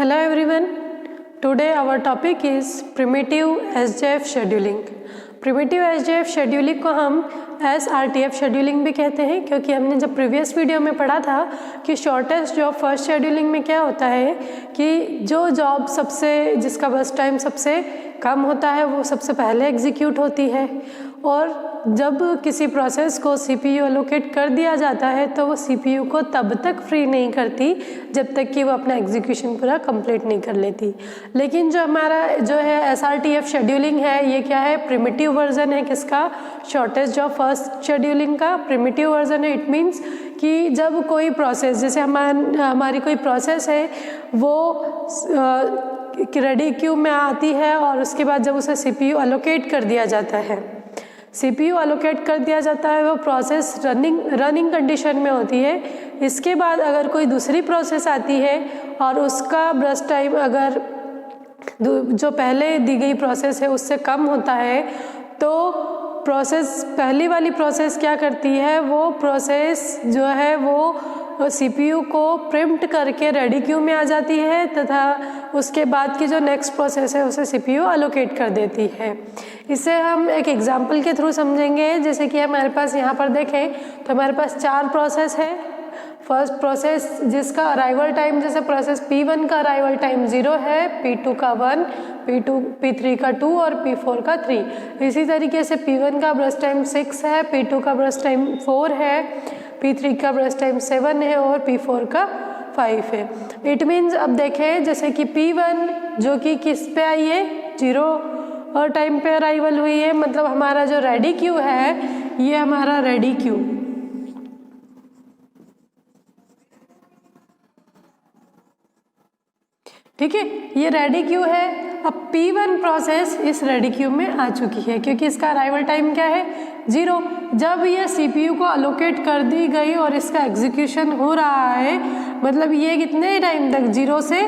Hello everyone. Today our topic is primitive SJF scheduling. Primitive SJF scheduling को हम SRTF scheduling भी कहते हैं, क्योंकि हमने जब प्रीवियस वीडियो में पढ़ा था कि शॉर्टेस्ट जॉब फर्स्ट शेड्यूलिंग में क्या होता है कि जो जॉब जिसका बर्स्ट टाइम सबसे कम होता है वो सबसे पहले एग्जीक्यूट होती है, और जब किसी प्रोसेस को सीपीयू एलोकेट कर दिया जाता है तो वो सीपीयू को तब तक फ्री नहीं करती जब तक कि वो अपना एग्जीक्यूशन पूरा कंप्लीट नहीं कर लेती। लेकिन जो हमारा SRTF शेड्यूलिंग है, ये क्या है, प्रिमिटिव वर्जन है किसका, शॉर्टेस्ट जॉब फर्स्ट शेड्यूलिंग का प्रिमिटिव वर्जन है। इट मीन्स कि जब कोई प्रोसेस, जैसे हमारी कोई प्रोसेस है वो रेडी क्यू में आती है और उसके बाद जब उसे सीपीयू एलोकेट कर दिया जाता है, सीपीयू एलोकेट कर दिया जाता है, वो प्रोसेस रनिंग कंडीशन में होती है। इसके बाद अगर कोई दूसरी प्रोसेस आती है और उसका बर्स्ट टाइम अगर जो पहले दी गई प्रोसेस है उससे कम होता है, तो पहली वाली प्रोसेस क्या करती है, वो प्रोसेस जो है वो सीपीयू को प्रिम्प्ट करके रेडी क्यू में आ जाती है तथा उसके बाद की जो नेक्स्ट प्रोसेस है उसे सीपीयू एलोकेट कर देती है। इसे हम एक एग्जांपल के थ्रू समझेंगे। जैसे कि हमारे पास यहाँ पर देखें तो हमारे पास 4 प्रोसेस है। फर्स्ट प्रोसेस जिसका अराइवल टाइम, जैसे प्रोसेस P1 का अराइवल टाइम 0 है, P2 का 1, P3 का 2 और P4 का 3। इसी तरीके से P1 का बर्स्ट टाइम 6 है, P2 का बर्स्ट टाइम 4 है, P3 का बर्स्ट टाइम 7 है और P4 का 5 है। इट मीन्स अब देखें जैसे कि P1 जो कि किस पे आई है, 0 और टाइम पे अराइवल हुई है, मतलब हमारा जो रेडी क्यू है ये हमारा रेडी क्यू, ठीक है, ये रेडी क्यू है। अब P1 प्रोसेस इस रेडी क्यू में आ चुकी है क्योंकि इसका अराइवल टाइम क्या है, 0। जब ये सीपीयू को अलोकेट कर दी गई और इसका एग्जीक्यूशन हो रहा है, मतलब ये कितने टाइम तक, 0 से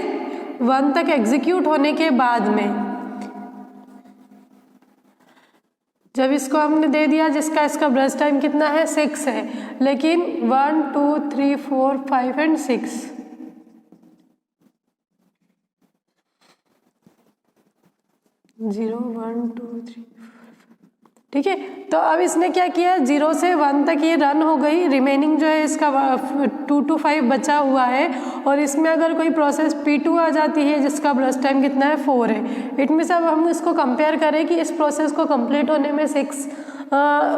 1 तक एग्जीक्यूट होने के बाद में जब इसको हमने दे दिया, इसका बर्स्ट टाइम कितना है, 6 है, लेकिन 1 2 3 4 5 एंड 6, ठीक है। तो अब इसने क्या किया, 0 से 1 तक ये रन हो गई, रिमेनिंग जो है इसका 2 to 5 बचा हुआ है, और इसमें अगर कोई प्रोसेस P2 आ जाती है जिसका बर्स्ट टाइम कितना है, 4 है। इट मीन्स अब हम इसको कंपेयर करें कि इस प्रोसेस को कंप्लीट होने में 6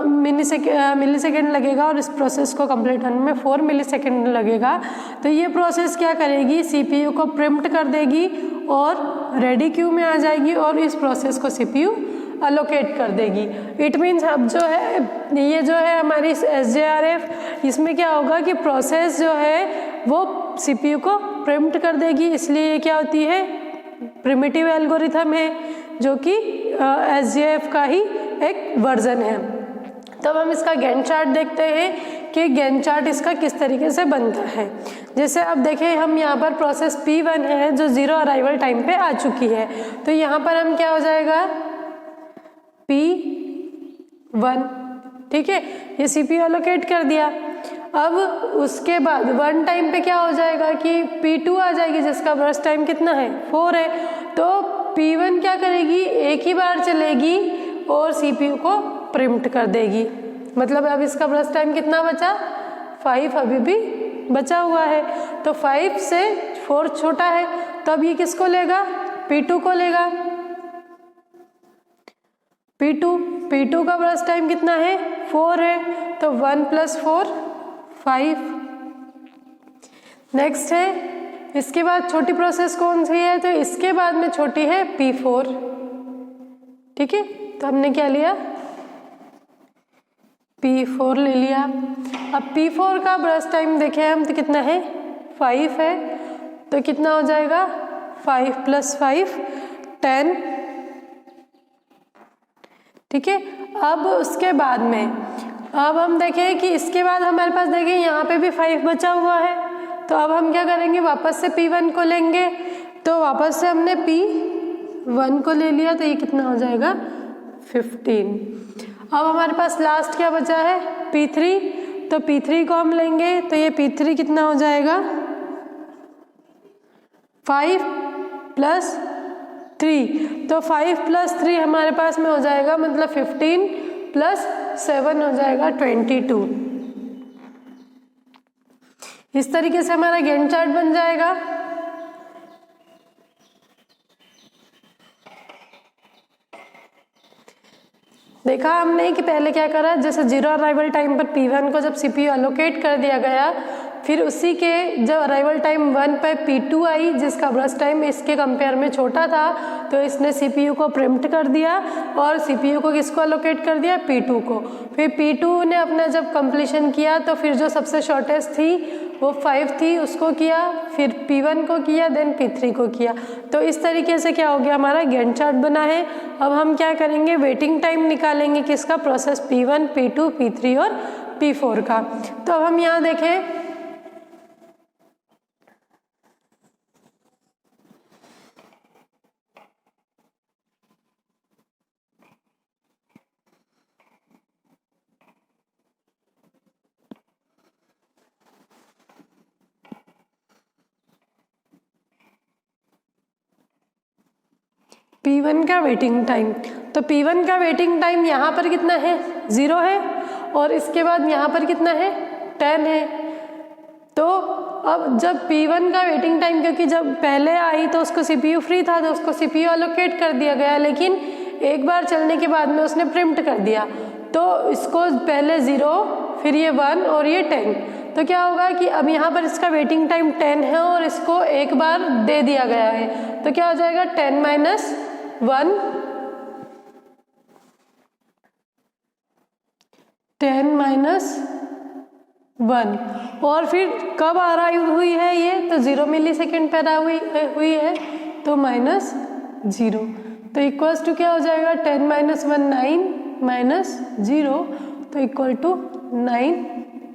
मिली सेकेंड लगेगा और इस प्रोसेस को कंप्लीट होने में 4 मिली सेकेंड लगेगा, तो ये प्रोसेस क्या करेगी, सीपीयू को प्रिम्प्ट कर देगी और रेडी क्यू में आ जाएगी और इस प्रोसेस को सीपीयू अलोकेट कर देगी। इट मीन्स अब जो है ये जो है हमारी SJRF, इसमें क्या होगा कि प्रोसेस जो है वो सीपीयू को प्रिम्प्ट कर देगी, इसलिए ये क्या होती है, प्रिमिटिव एल्गोरिथम है जो कि SJF का ही एक वर्जन है। तब हम इसका गैंट चार्ट देखते हैं कि गैंट चार्ट इसका किस तरीके से बनता है। जैसे अब देखें, हम यहाँ पर प्रोसेस P1 है जो 0 अराइवल टाइम पे आ चुकी है, तो यहाँ पर हम क्या हो जाएगा, P1, ठीक है, ये सीपीयू एलोकेट कर दिया। अब उसके बाद 1 टाइम पे क्या हो जाएगा कि P2 आ जाएगी जिसका बर्स्ट टाइम कितना है, 4 है, तो P1 क्या करेगी, एक ही बार चलेगी और सीपीयू को प्रिम्प्ट कर देगी। मतलब अब इसका बर्स्ट टाइम कितना बचा, 5 अभी भी बचा हुआ है, तो 5 से 4 छोटा है, तो अब ये किसको लेगा, P2 को लेगा। P2 का बर्स्ट टाइम कितना है, 4 है, तो 1 + 4 5। नेक्स्ट है, इसके बाद छोटी प्रोसेस कौन सी है, तो इसके बाद में छोटी है P4, ठीक है, तो हमने क्या लिया, P4 ले लिया। अब P4 का बर्स्ट टाइम देखें हम तो कितना है, 5 है, तो कितना हो जाएगा, 5 + 5 10, ठीक है। अब उसके बाद में अब हम देखें कि इसके बाद हमारे पास देखें यहाँ पे भी 5 बचा हुआ है, तो अब हम क्या करेंगे, वापस से P1 को लेंगे, तो वापस से हमने P1 को ले लिया, तो ये कितना हो जाएगा, 15। अब हमारे पास लास्ट क्या बचा है, P3, तो P3 को हम लेंगे, तो ये P3 कितना हो जाएगा, 5 प्लस 3, तो 5 प्लस 3 हमारे पास में हो जाएगा, मतलब 15 प्लस 7 हो जाएगा 22। इस तरीके से हमारा गैंट चार्ट बन जाएगा। देखा हमने कि पहले क्या करा, जैसे जीरो अराइवल टाइम पर P1 को जब CPU एलोकेट कर दिया गया, फिर उसी के जब अराइवल टाइम 1 पे P2 आई, जिसका बर्स्ट टाइम इसके कंपेयर में छोटा था, तो इसने CPU को प्रिम्प्ट कर दिया और CPU को किसको एलोकेट कर दिया, P2 को। फिर P2 ने अपना जब कंप्लीशन किया तो फिर जो सबसे शॉर्टेस्ट थी वो 5 थी, उसको किया, फिर P1 को किया, देन P3 को किया। तो इस तरीके से क्या हो गया, हमारा गैंट चार्ट बना है। अब हम क्या करेंगे, वेटिंग टाइम निकालेंगे किसका, प्रोसेस P1, P2, P3 और P4 का। तो अब हम यहाँ देखें, P1 का वेटिंग टाइम, तो P1 का वेटिंग टाइम यहाँ पर कितना है, 0 है, और इसके बाद यहाँ पर कितना है, 10 है। तो अब जब P1 का वेटिंग टाइम, क्योंकि जब पहले आई तो उसको CPU फ्री था, तो उसको CPU एलोकेट कर दिया गया, लेकिन एक बार चलने के बाद में उसने प्रिम्प्ट कर दिया, तो इसको पहले 0, फिर ये 1 और ये 10। तो क्या होगा कि अब यहाँ पर इसका वेटिंग टाइम 10 है और इसको एक बार दे दिया गया है, तो क्या हो जाएगा, 10 माइनस 1, 10 माइनस 1, और फिर कब अराइव हुई है ये, तो 0 मिली सेकेंड पर हुई है, तो माइनस 0, तो इक्वल्स टू क्या हो जाएगा, 10 माइनस 1 9 माइनस 0, तो इक्वल टू 9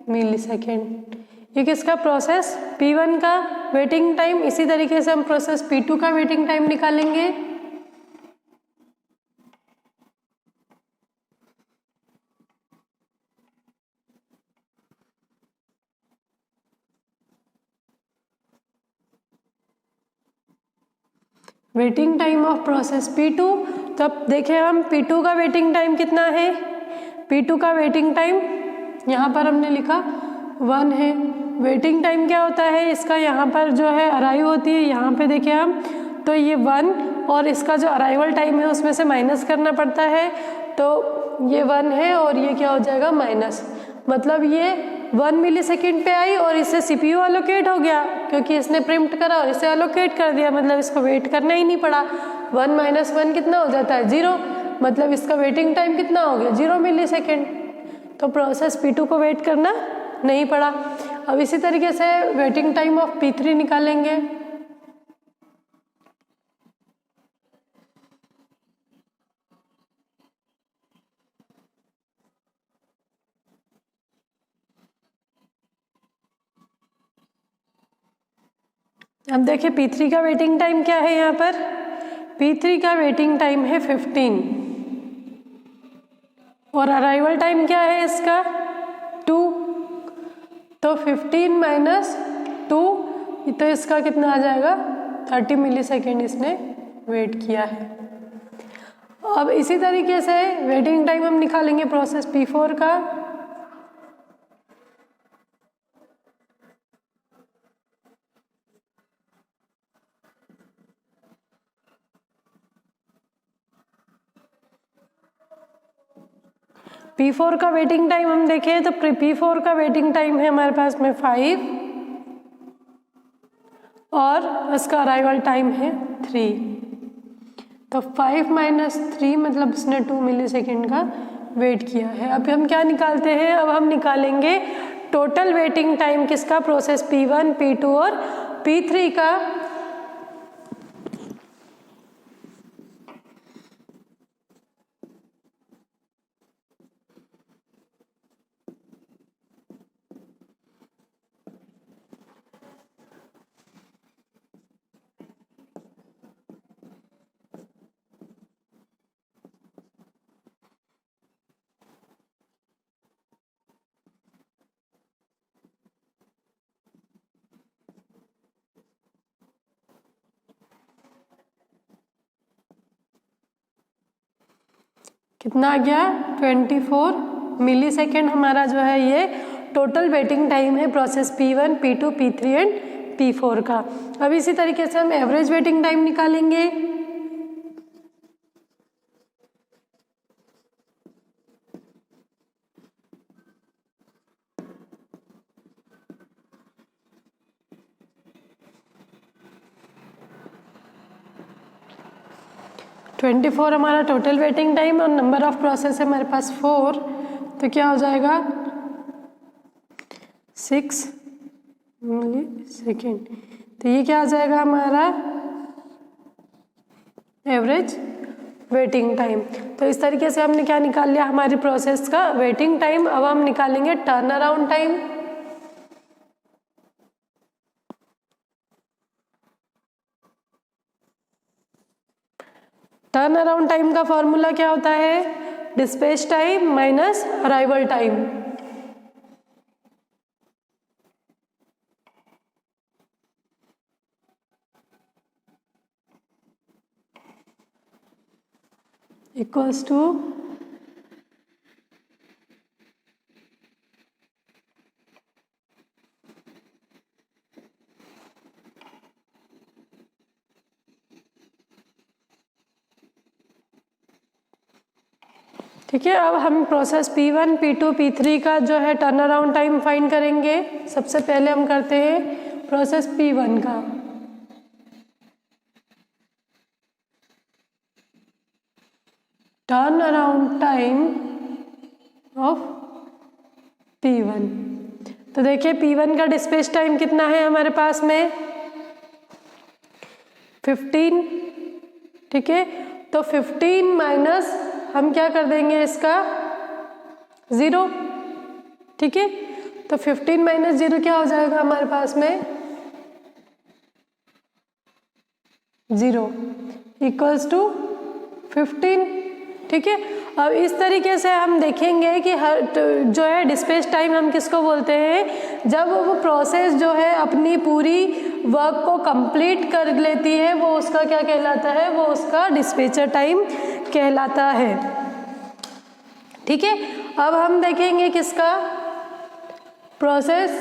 मिली सेकेंड। ये किसका प्रोसेस P1 का वेटिंग टाइम। इसी तरीके से हम प्रोसेस P2 का वेटिंग टाइम निकालेंगे। Waiting time of process P2, तो अब देखें हम P2 का वेटिंग टाइम कितना है। P2 का वेटिंग टाइम यहाँ पर हमने लिखा 1 है। वेटिंग टाइम क्या होता है इसका, यहाँ पर जो है अराइव होती है, यहाँ पे देखें हम, तो ये 1 और इसका जो अराइवल टाइम है उसमें से माइनस करना पड़ता है, तो ये 1 है और ये क्या हो जाएगा, माइनस, मतलब ये 1 मिली सेकेंड पे आई और इससे CPU एलोकेट हो गया, क्योंकि इसने प्रिम्प्ट करा और इसे एलोकेट कर दिया, मतलब इसको वेट करना ही नहीं पड़ा। 1 माइनस 1 कितना हो जाता है, 0, मतलब इसका वेटिंग टाइम कितना हो गया, 0 मिली सेकेंड, तो प्रोसेस P2 को वेट करना नहीं पड़ा। अब इसी तरीके से वेटिंग टाइम ऑफ P3 निकालेंगे। अब देखिए P3 का वेटिंग टाइम क्या है, यहाँ पर P3 का वेटिंग टाइम है 15 और अराइवल टाइम क्या है इसका 2, तो 15 माइनस 2, तो इसका कितना आ जाएगा 30 मिली सेकेंड इसने वेट किया है। अब इसी तरीके से वेटिंग टाइम हम निकालेंगे प्रोसेस P4 का। P4 का वेटिंग टाइम हम देखें तो P4 का वेटिंग टाइम है हमारे पास में 5 और इसका अराइवल टाइम है 3, तो 5 माइनस 3 मतलब इसने 2 मिली सेकेंड का वेट किया है। अब हम क्या निकालते हैं, अब हम निकालेंगे टोटल वेटिंग टाइम किसका, प्रोसेस P1, P2 और P3 का। कितना आ गया 24 मिली सेकेंड हमारा जो है ये टोटल वेटिंग टाइम है process P1, P2, P3 and P4 का। अब इसी तरीके से हम एवरेज वेटिंग टाइम निकालेंगे। ट्वेंटी 24 हमारा टोटल वेटिंग टाइम और नंबर ऑफ प्रोसेस है हमारे पास 4, तो क्या हो जाएगा 6 मिली सेकेंड। तो ये क्या आ जाएगा हमारा एवरेज वेटिंग टाइम। तो इस तरीके से हमने क्या निकाल लिया हमारी प्रोसेस का वेटिंग टाइम। अब हम निकालेंगे turn around time. Turn around time का फॉर्मूला क्या होता है, dispatch time minus arrival time. Equals to ठीक है। अब हम प्रोसेस P1, P2, P3 का जो है टर्न अराउंड टाइम फाइंड करेंगे। सबसे पहले हम करते हैं प्रोसेस P1 का। Turn around time of P1, तो देखिए P1 का डिस्पैच टाइम कितना है हमारे पास में 15, ठीक है। तो 15 माइनस हम क्या कर देंगे इसका 0, ठीक है। तो 15 माइनस 0 क्या हो जाएगा हमारे पास में 0 इक्वल्स टू 15, ठीक है। अब इस तरीके से हम देखेंगे कि हर जो है डिस्पैच टाइम हम किसको बोलते हैं, जब वो प्रोसेस जो है अपनी पूरी वर्क को कंप्लीट कर लेती है वो उसका क्या कहलाता है, वो उसका डिस्पैचर टाइम कहलाता है, ठीक है। अब हम देखेंगे किसका प्रोसेस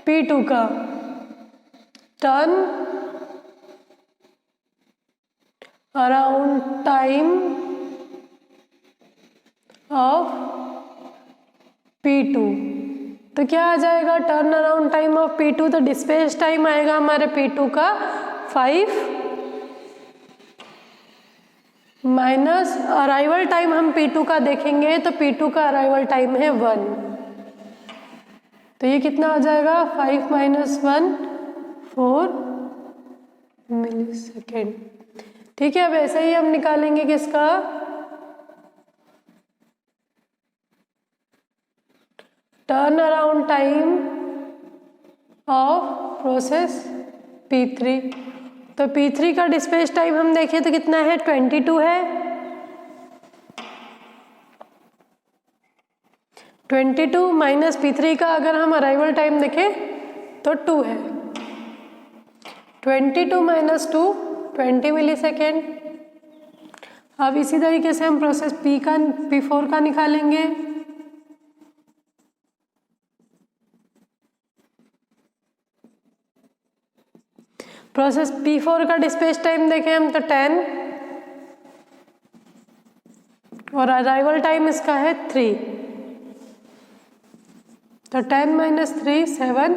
P2 का turn around time of P2। तो क्या आ जाएगा turn around time of P2, तो डिस्पैच टाइम आएगा हमारे P2 का 5 माइनस अराइवल टाइम हम P2 का देखेंगे तो P2 का अराइवल टाइम है 1, तो ये कितना आ जाएगा 5 माइनस 1 4 मिली सेकेंड, ठीक है। अब ऐसे ही हम निकालेंगे किसका turn around time of process P3। तो P3 का डिस्पैच टाइम हम देखें तो कितना है 22 है, 22 माइनस P3 का अगर हम अराइवल टाइम देखें तो 2 है, 22 माइनस 2 20 मिली सेकेंड। अब इसी तरीके से हम प्रोसेस P4 का निकालेंगे। प्रोसेस P4 का डिस्पैच टाइम देखें हम तो 10 और अराइवल टाइम इसका है 3, तो 10 माइनस 3 7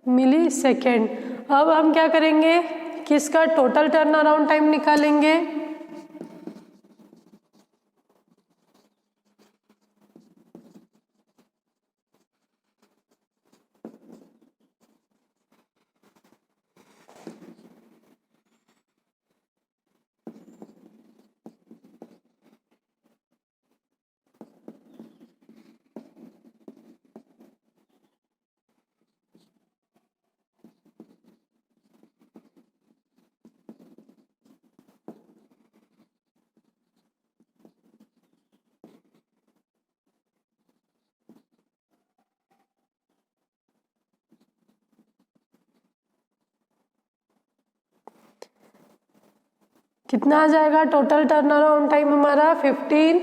मिली सेकेंड। अब हम क्या करेंगे किसका टोटल टर्न अराउंड टाइम निकालेंगे। कितना आ जाएगा टोटल टर्न अराउंड टाइम हमारा 15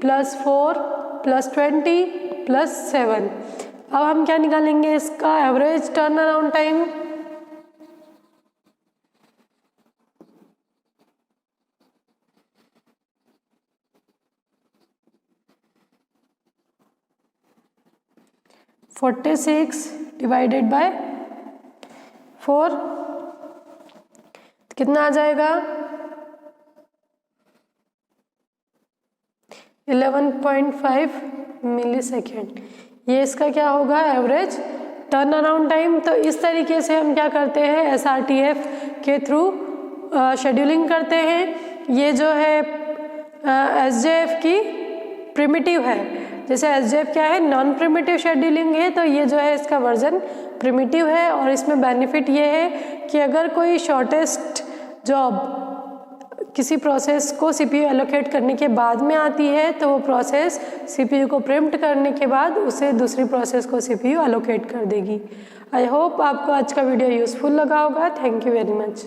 + 4 + 20 + 7। अब हम क्या निकालेंगे इसका एवरेज टर्न अराउंड टाइम। (46 / 4) कितना आ जाएगा 11.5 मिलीसेकेंड। ये इसका क्या होगा एवरेज टर्न अराउंड टाइम। तो इस तरीके से हम क्या करते हैं SRTF के थ्रू शेड्यूलिंग करते हैं। ये जो है SJF की प्रिमिटिव है। जैसे SJF क्या है नॉन प्रिमिटिव शेड्यूलिंग है, तो ये जो है इसका वर्जन प्रिमिटिव है। और इसमें बेनिफिट ये है कि अगर कोई शॉर्टेस्ट जॉब किसी प्रोसेस को CPU एलोकेट करने के बाद में आती है, तो वो प्रोसेस CPU को प्रिम्प्ट करने के बाद उसे दूसरी प्रोसेस को CPU एलोकेट कर देगी। आई होप आपको आज का वीडियो यूज़फुल लगा होगा। Thank you very much.